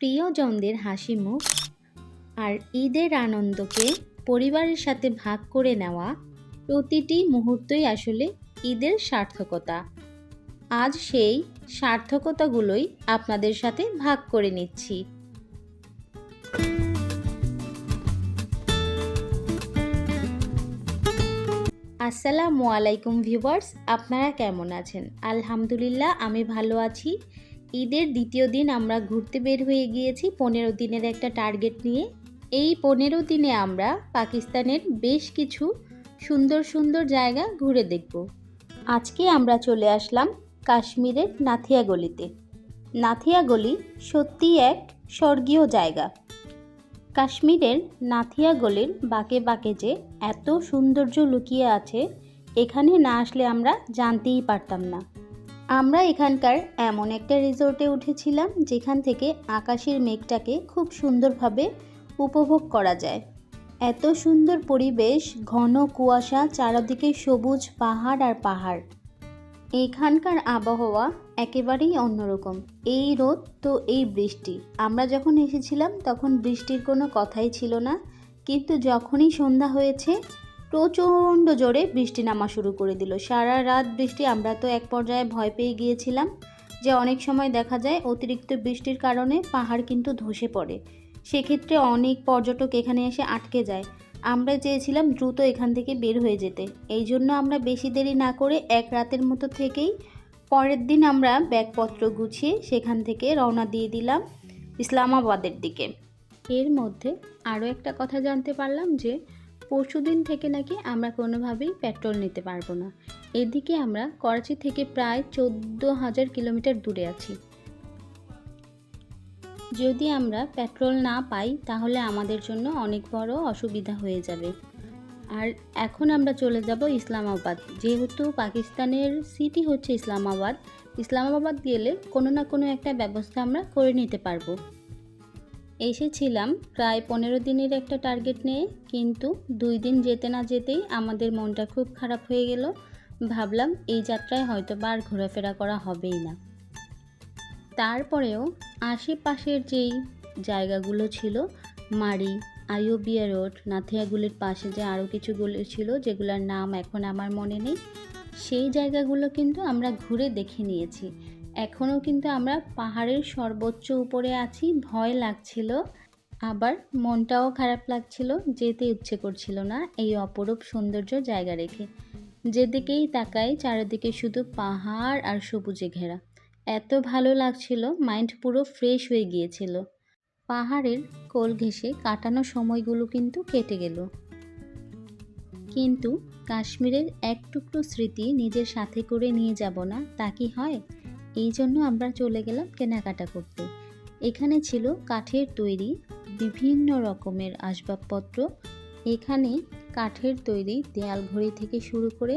প্রিয়জনদের হাসি মুখ আর ঈদের আনন্দকে পরিবারের সাথে ভাগ করে নেওয়া, প্রতিটি মুহূর্তই আসলে ঈদের সার্থকতা। আজ সেই সার্থকতাগুলোই আপনাদের সাথে ভাগ করে নিচ্ছি। আসসালামু আলাইকুম ভিউয়ার্স, আপনারা কেমন আছেন? আলহামদুলিল্লাহ আমি ভালো আছি। ঈদের দ্বিতীয় দিন আমরা ঘুরতে বের হয়ে গিয়েছি 15 দিনের একটা টার্গেট নিয়ে। এই 15 দিনে আমরা পাকিস্তানের বেশ কিছু সুন্দর সুন্দর জায়গা ঘুরে দেখব। আজকে আমরা চলে আসলাম কাশ্মীরের নাথিয়া গলিতে। নাথিয়া গলি সত্যিই এক স্বর্গীয় জায়গা। কাশ্মীরের নাথিয়া গলির বাঁকে বাঁকে যে এত সৌন্দর্য লুকিয়ে আছে, এখানে না আসলে আমরা জানতেই পারতাম না। আমরা এখানকার এমন একটা রিসোর্টে উঠেছিলাম যেখান থেকে আকাশের মেঘটাকে খুব সুন্দরভাবে উপভোগ করা যায়। এত সুন্দর পরিবেশ, ঘন কুয়াশা, চারদিকে সবুজ পাহাড় আর পাহাড়। এখানকার আবহাওয়া একেবারেই অন্যরকম। এই রোদ তো এই বৃষ্টি। আমরা যখন এসেছিলাম তখন বৃষ্টির কোনো কথাই ছিল না, কিন্তু যখনই সন্ধ্যা হয়েছে প্রচণ্ড জোরে বৃষ্টি নামা শুরু করে দিল। সারা রাত বৃষ্টি। আমরা তো এক পর্যায়ে ভয় পেয়ে গিয়েছিলাম যে অনেক সময় দেখা যায় অতিরিক্ত বৃষ্টির কারণে পাহাড় কিন্তু ধসে পড়ে, সেক্ষেত্রে অনেক পর্যটক এখানে এসে আটকে যায়। আমরা চেয়েছিলাম দ্রুত এখান থেকে বের হয়ে যেতে, এই জন্য আমরা বেশি দেরি না করে এক রাতের মতো থেকেই পরের দিন আমরা ব্যাগপত্র গুছিয়ে সেখান থেকে রওনা দিয়ে দিলাম ইসলামাবাদের দিকে। এর মধ্যে আরও একটা কথা জানতে পারলাম যে পরশুদিন থেকে নাকি আমরা কোনোভাবেই পেট্রোল নিতে পারবো না। এদিকে আমরা করাচি থেকে প্রায় 14,000 কিলোমিটার দূরে আছি। যদি আমরা পেট্রোল না পাই তাহলে আমাদের জন্য অনেক বড় অসুবিধা হয়ে যাবে। আর এখন আমরা চলে যাব ইসলামাবাদ। যেহেতু পাকিস্তানের সিটি হচ্ছে ইসলামাবাদ, ইসলামাবাদ গেলে কোনো না কোনো একটা ব্যবস্থা আমরা করে নিতে পারবো। এসেছিলাম প্রায় 15 দিনের একটা টার্গেট নিয়ে, কিন্তু 2 দিন যেতে না যেতেই আমাদের মনটা খুব খারাপ হয়ে গেল। ভাবলাম এই যাত্রায় হয়তো আর ঘোরাফেরা করা হবেই না। তারপরেও আশেপাশের যেই জায়গাগুলো ছিল, মাড়ি, আইয়ুবিয়া রোড, নাথিয়াগুলির পাশে যে আরও কিছু গলি ছিল যেগুলোর নাম এখন আমার মনে নেই, সেই জায়গাগুলো কিন্তু আমরা ঘুরে দেখে নিয়েছি। এখনও কিন্তু আমরা পাহাড়ের সর্বোচ্চ উপরে আছি। ভয় লাগছিল, আবার মনটাও খারাপ লাগছিল, যেতে ইচ্ছে করছিল না এই অপরূপ সৌন্দর্য জায়গা রেখে। যেদিকেই তাকাই চারিদিকে শুধু পাহাড় আর সবুজে ঘেরা। এত ভালো লাগছিল, মাইন্ড পুরো ফ্রেশ হয়ে গিয়েছিল। পাহাড়ের কোল ঘেঁষে কাটানো সময়গুলো কিন্তু কেটে গেল। কিন্তু কাশ্মীরের এক টুকরো স্মৃতি নিজের সাথে করে নিয়ে যাব না, তা কি হয়? এই জন্য আমরা চলে গেলাম কেনাকাটা করতে। এখানে ছিল কাঠের তৈরি বিভিন্ন রকমের আসবাবপত্র। এখানে কাঠের তৈরি দেয়াল ঘড়ি থেকে শুরু করে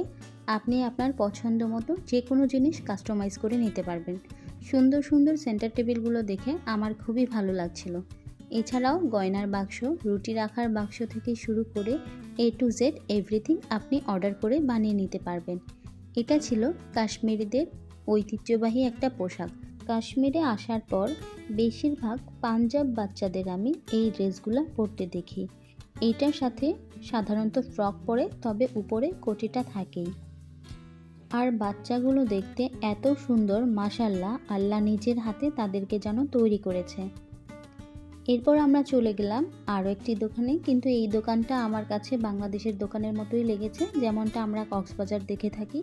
আপনি আপনার পছন্দ মতো যে কোনো জিনিস কাস্টমাইজ করে নিতে পারবেন। সুন্দর সুন্দর সেন্টার টেবিলগুলো দেখে আমার খুবই ভালো লাগছিল। এছাড়াও গয়নার বাক্স, রুটি রাখার বাক্স থেকে শুরু করে A to Z এভরিথিং আপনি অর্ডার করে বানিয়ে নিতে পারবেন। এটা ছিল কাশ্মীরিদের ঐতিহ্যবাহী একটা পোশাক। কাশ্মীরে আসার পর বেশিরভাগ পাঞ্জাব বাচ্চাদের আমি এই ড্রেসগুলো পরতে দেখি। এইটার সাথে সাধারণত ফ্রক পরে, তবে উপরে কোটিটা থাকেই। আর বাচ্চাগুলো দেখতে এত সুন্দর, মাশাআল্লাহ, আল্লাহ নিজের হাতে তাদেরকে যেন তৈরি করেছে। এরপর আমরা চলে গেলাম আরও একটি দোকানে, কিন্তু এই দোকানটা আমার কাছে বাংলাদেশের দোকানের মতোই লেগেছে, যেমনটা আমরা কক্সবাজার দেখে থাকি।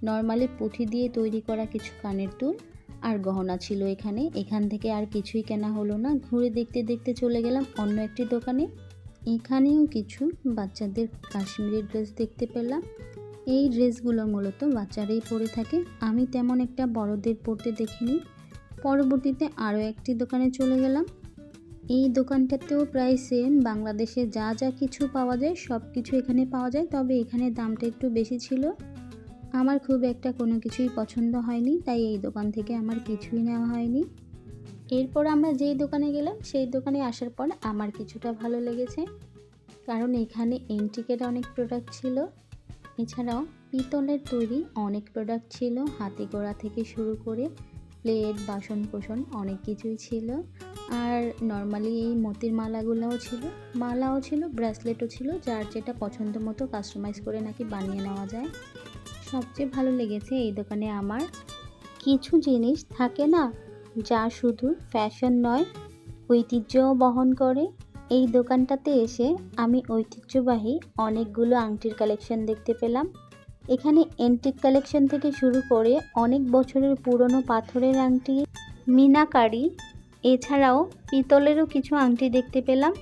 নর্মালি পুঁথি দিয়ে তৈরি করা কিছু কানের দুল আর গহনা ছিল এখানে। এখান থেকে আর কিছুই কেনা হলো না। ঘুরে দেখতে দেখতে চলে গেলাম অন্য একটি দোকানে। এখানেও কিছু বাচ্চাদের কাশ্মীরি ড্রেস দেখতে পেলাম। এই ড্রেসগুলো মূলত বাচ্চারাই পরে থাকে, আমি তেমন একটা বড়দের পরতে দেখিনি। পরবর্তীতে আরও একটি দোকানে চলে গেলাম। এই দোকানটাতেও প্রায় সেম, বাংলাদেশে যা যা কিছু পাওয়া যায় সব কিছু এখানে পাওয়া যায়, তবে এখানে দামটা একটু বেশি ছিল। আমার খুব একটা কোনো কিছুই পছন্দ হয়নি, তাই এই দোকান থেকে আমার কিছুই নেওয়া হয়নি। এরপর আমরা যেই দোকানে গেলাম সেই দোকানে আসার পর আমার কিছুটা ভালো লেগেছে, কারণ এখানে এন্টিকের অনেক প্রোডাক্ট ছিল। এছাড়াও পিতলের তৈরি অনেক প্রোডাক্ট ছিল, হাতে গড়া থেকে শুরু করে প্লেট, বাসন কোসন অনেক কিছুই ছিল। আর নর্মালি এই মতির মালাও ছিল, ব্রেসলেটও ছিল, যার যেটা পছন্দ মতো কাস্টমাইজ করে নাকি বানিয়ে নেওয়া যায়। সবচেয়ে ভালো লেগেছে এই দোকানে আমার কিছু জিনিস থাকে না যা শুধু ফ্যাশন নয়, ঐতিহ্যও বহন করে। এই দোকানটাতে এসে আমি ঐতিহ্যবাহী অনেকগুলো আংটির কালেকশন দেখতে পেলাম। এখানে এন্টিক কালেকশন থেকে শুরু করে অনেক বছরের পুরনো পাথরের আংটি, মিনাকারি, এছাড়াও পিতলেরও কিছু আংটি দেখতে পেলাম,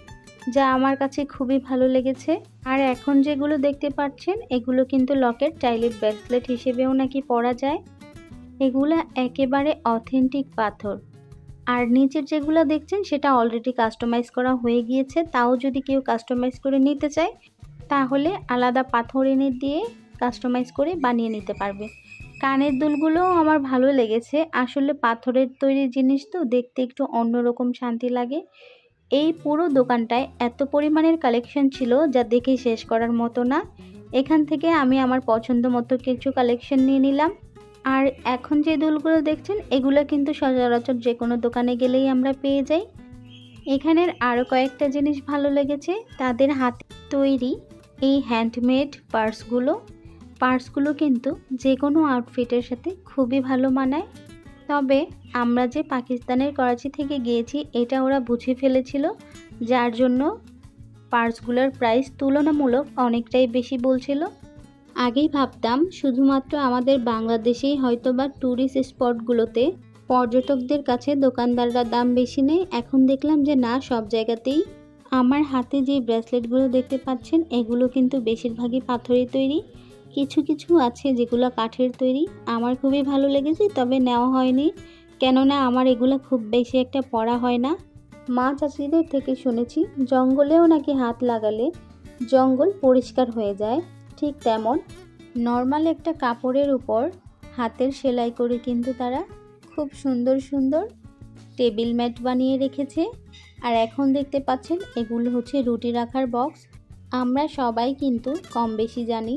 যা আমার কাছে খুবই ভালো লেগেছে। আর এখন যেগুলো দেখতে পাচ্ছেন এগুলো কিন্তু লকেট, চাইলে ব্রেসলেট হিসেবেও নাকি পরা যায়। এগুলো একেবারে অথেন্টিক পাথর। আর নিচের যেগুলো দেখছেন সেটা অলরেডি কাস্টমাইজ করা হয়ে গিয়েছে। তাও যদি কেউ কাস্টমাইজ করে নিতে চায় তাহলে আলাদা পাথর এনে দিয়ে কাস্টমাইজ করে বানিয়ে নিতে পারবে। কানের দুলগুলোও আমার ভালো লেগেছে। আসলে পাথরের তৈরি জিনিস তো দেখতে একটু অন্যরকম শান্তি লাগে। এই পুরো দোকানটায় এত পরিমাণের কালেকশন ছিল যা দেখে শেষ করার মতো না। এখান থেকে আমি আমার পছন্দ মতো কিছু কালেকশন নিয়ে নিলাম। আর এখন যে দুলগুলো দেখছেন এগুলো কিন্তু সচরাচর যে কোনো দোকানে গেলেই আমরা পেয়ে যাই। এখানের আরও কয়েকটা জিনিস ভালো লেগেছে, তাদের হাতে তৈরি এই হ্যান্ডমেড পার্সগুলো কিন্তু যে কোনো আউটফিটের সাথে খুবই ভালো মানায়। তবে আমরা যে পাকিস্তানের করাচি থেকে গিয়েছি এটা ওরা বুঝে ফেলেছিল, যার জন্য পার্সগুলোর প্রাইস তুলনামূলক অনেকটাই বেশি বলছিল। আগেই ভাবতাম শুধুমাত্র আমাদের বাংলাদেশেই হয়তো বা ট্যুরিস্ট স্পটগুলোতে পর্যটকদের কাছে দোকানদাররা দাম বেশি নেয়। এখন দেখলাম যে না, সব জায়গাতেই। আমার হাতে যে ব্রেসলেটগুলো দেখতে পাচ্ছেন এগুলো কিন্তু বেশিরভাগই পাথরের তৈরি, কিছু কিছু আছে যেগুলো কাঠের তৈরি। আমার খুবই ভালো লেগেছে, তবে নেওয়া হয়নি, কেননা আমার এগুলো খুব বেশি একটা পরা হয় না। মা চাচিদের থেকে শুনেছি জঙ্গলেও নাকি হাত লাগালে জঙ্গল পরিষ্কার হয়ে যায়। ঠিক তেমন নর্মাল একটা কাপড়ের উপর হাতের সেলাই করে কিন্তু তারা খুব সুন্দর সুন্দর টেবিল ম্যাট বানিয়ে রেখেছে। আর এখন দেখতে পাচ্ছেন এগুলো হচ্ছে রুটি রাখার বক্স। আমরা সবাই কিন্তু কম বেশি জানি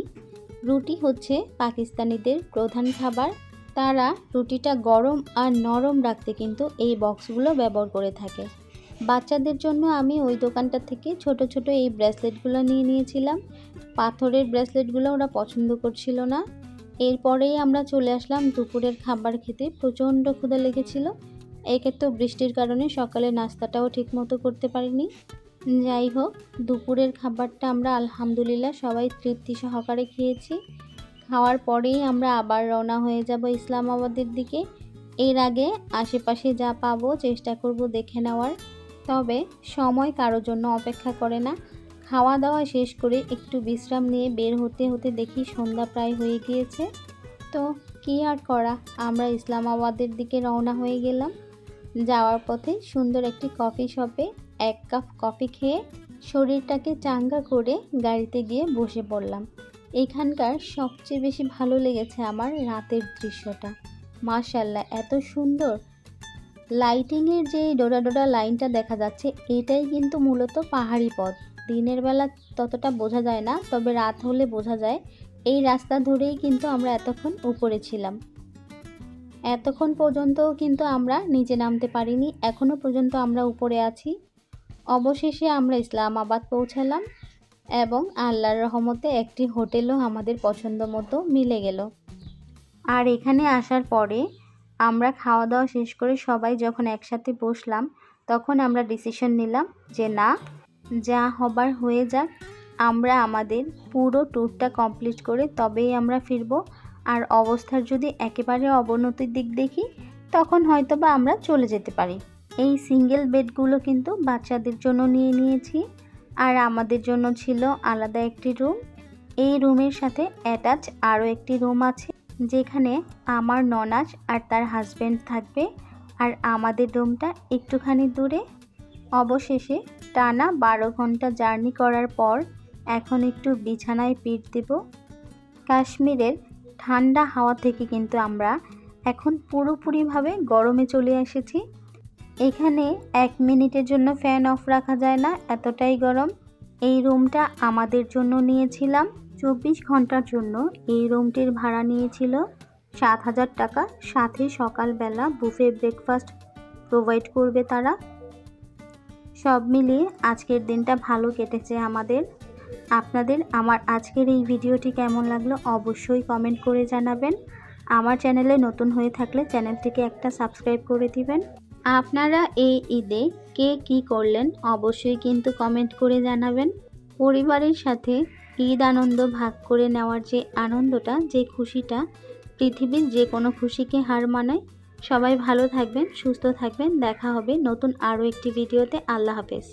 রুটি হচ্ছে পাকিস্তানিদের প্রধান খাবার। তারা রুটিটা গরম আর নরম রাখতে কিন্তু এই বক্সগুলো ব্যবহার করে থাকে। বাচ্চাদের জন্য আমি ওই দোকানটা থেকে ছোট ছোট এই ব্রেসলেটগুলো নিয়ে নিয়েছিলাম। পাথরের ব্রেসলেটগুলো ওরা পছন্দ করছিল না। এরপরেই আমরা চলে আসলাম দুপুরের খাবার খেতে। প্রচণ্ড ক্ষুধা লেগেছিল। একে তো বৃষ্টির কারণে সকালে নাস্তাটাও ঠিক মতো করতে পারিনি। যাই হোক, দুপুরের খাবারটা আমরা আলহামদুলিল্লাহ সবাই তৃপ্তি সহকারে খেয়েছি। খাওয়ার পরেই আমরা আবার রওনা হয়ে যাব ইসলামাবাদের দিকে। এর আগে আশেপাশে যা পাবো চেষ্টা করব দেখে নেওয়ার। তবে সময় কারোর জন্য অপেক্ষা করে না। খাওয়া দাওয়া শেষ করে একটু বিশ্রাম নিয়ে বের হতে হতে দেখি সন্ধ্যা প্রায় হয়ে গিয়েছে। তো কি আর করা, আমরা ইসলামাবাদের দিকে রওনা হয়ে গেলাম। যাওয়ার পথে সুন্দর একটি কফি শপে 1 কাপ কফি খেয়ে শরীরটাকে চাঙ্গা করে গাড়িতে গিয়ে বসে পড়লাম। এখানকার সবচেয়ে বেশি ভালো লেগেছে আমার রাতের দৃশ্যটা। মাশাআল্লাহ, এত সুন্দর লাইটিংয়ের যে ডোরা ডোরা লাইনটা দেখা যাচ্ছে, এটাই কিন্তু মূলত পাহাড়ি পথ। দিনের বেলা ততটা বোঝা যায় না, তবে রাত হলে বোঝা যায়। এই রাস্তা ধরেই কিন্তু আমরা এতক্ষণ উপরে ছিলাম। এতক্ষণ পর্যন্তও কিন্তু আমরা নিচে নামতে পারিনি, এখনও পর্যন্ত আমরা উপরে আছি। অবশেষে আমরা ইসলামাবাদ পৌঁছালাম এবং আল্লাহর রহমতে একটি হোটেলও আমাদের পছন্দ মতো মিলে গেল। আর এখানে আসার পরে আমরা খাওয়া দাওয়া শেষ করে সবাই যখন একসাথে বসলাম তখন আমরা ডিসিশন নিলাম যে না, যা হবার হয়ে যাক, আমরা আমাদের পুরো ট্যুরটা কমপ্লিট করে তবেই আমরা ফিরব। আর অবস্থার যদি একেবারে অবনতির দিক দেখি তখন হয়তো বা আমরা চলে যেতে পারি। এই সিঙ্গেল বেডগুলো কিন্তু বাচ্চাদের জন্য নিয়ে নিয়েছি, আর আমাদের জন্য ছিল আলাদা একটি রুম। এই রুমের সাথে অ্যাটাচ আরও একটি রুম আছে, যেখানে আমার ননাজ আর তার হাজব্যান্ড থাকবে, আর আমাদের রুমটা একটুখানি দূরে। অবশেষে টানা 12 ঘন্টা জার্নি করার পর এখন একটু বিছানায় পিঠ দেব। কাশ্মীরের ঠান্ডা হাওয়া থেকে কিন্তু আমরা এখন পুরোপুরিভাবে গরমে চলে এসেছি। এখানে 1 মিনিটের জন্য ফ্যান অফ রাখা যায় না, এতটাই গরম। এই রুমটা আমাদের জন্য নিয়েছিলাম 24 ঘন্টার জন্য। এই রুমটির ভাড়া নিয়েছিল 7,000 টাকা, সাথে সকালবেলা বুফে ব্রেকফাস্ট প্রোভাইড করবে তারা। সব মিলিয়ে আজকের দিনটা ভালো কেটেছে আমাদের। আপনাদের আমার আজকের এই ভিডিওটি কেমন লাগলো অবশ্যই কমেন্ট করে জানাবেন। আমার চ্যানেলে নতুন হয়ে থাকলে চ্যানেলটিকে একটা সাবস্ক্রাইব করে দিবেন। আপনারা এই ঈদে কে কী করলেন অবশ্যই কিন্তু কমেন্ট করে জানাবেন। পরিবারের সাথে ঈদ আনন্দ ভাগ করে নেওয়ার যে আনন্দটা, যে খুশিটা পৃথিবীর যে কোনো খুশিকে হার মানায়। সবাই ভালো থাকবেন, সুস্থ থাকবেন। দেখা হবে নতুন আরও একটি ভিডিওতে। আল্লাহ হাফেজ।